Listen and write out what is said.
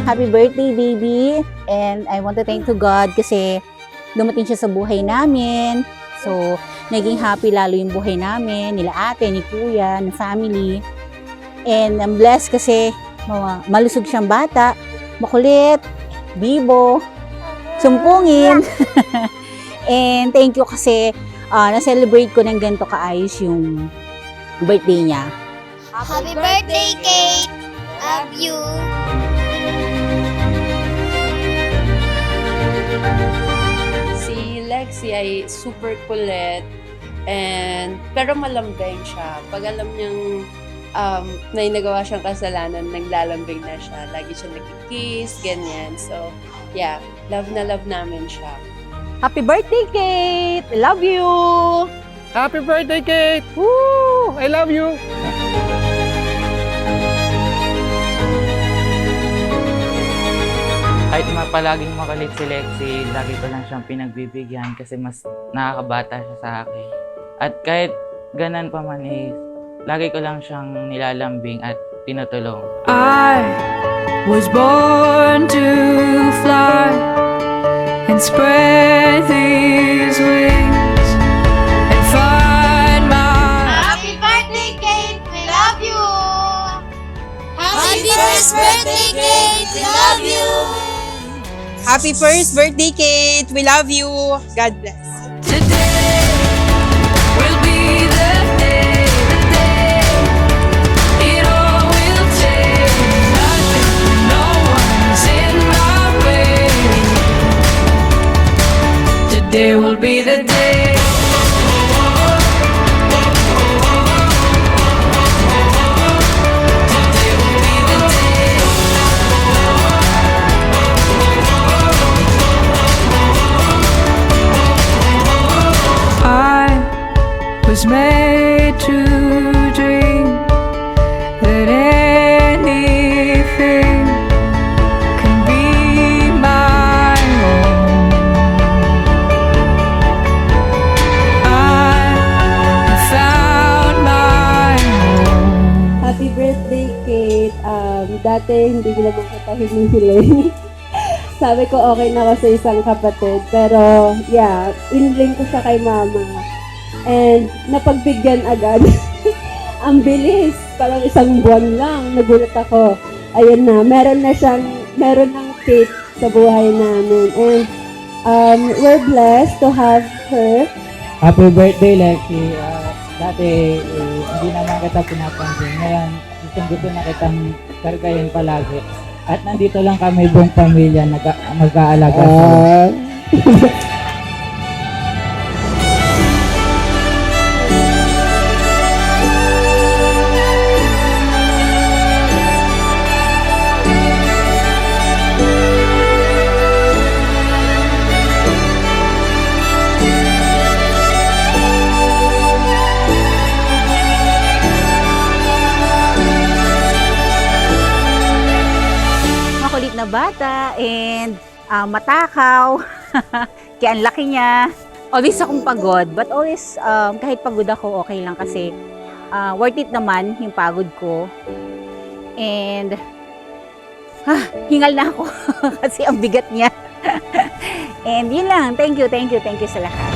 happy birthday, baby. And I want to thank to God kasi dumating siya sa buhay namin. So, naging happy lalo yung buhay namin, nila ate, ni kuya, ng family. And I'm blessed kasi malusog siyang bata, makulit, bibo, sumpungin. And thank you kasi na-celebrate ko ng ganito kaayos yung birthday niya. Happy birthday, Kate! Love you! Si Lexi ay super kulit pero malambing siya. Pag alam niyang may nagawa siyang kasalanan, naglalambing na siya. Lagi siya nagkikiss, ganyan. So, yeah, love na love namin siya. Happy birthday, Kate! I love you! Happy birthday, Kate! Woo! I love you! Kahit palaging makulit si Lexi, lagi ko lang siyang pinagbibigyan kasi mas nakakabata siya sa akin. At kahit ganan pa man lagi ko lang siyang nilalambing at tinutulong. I was born to fly and spread these wings and find my... Happy birthday, Kate! We love you! Happy first birthday, Kate! We love you! Happy first birthday, Kate! We love you! God bless. Today will be the day, it all will change. Nothing, no one's in my way. Today will be the day. Today will be the day. I was made to dream that anything can be my own. I found my home. Happy birthday, Kate. Dati hindi ko naman katahimik si Lenny. Sabi ko okay na ako sa isang kapatid. Pero, yeah, inlink ko siya kay mama. And napagbigyan agad. Ang bilis. Parang isang buwan lang. Nagulat ako. Ayun na. Meron ng Kate sa buhay namin. And we're blessed to have her. Happy birthday, Lexi. Dati, hindi naman kita pinapansin. Ngayon, gusto na kitang kargahin palagi. At nandito lang kami buong pamilya mag-aalaga sa'yo. Makulit na bata and matakaw. Kaya ang laki niya. Always akong pagod, but always kahit pagod ako, okay lang kasi worth it naman yung pagod ko. And hingal na ako kasi ang bigat niya. And yun lang. Thank you sa lahat.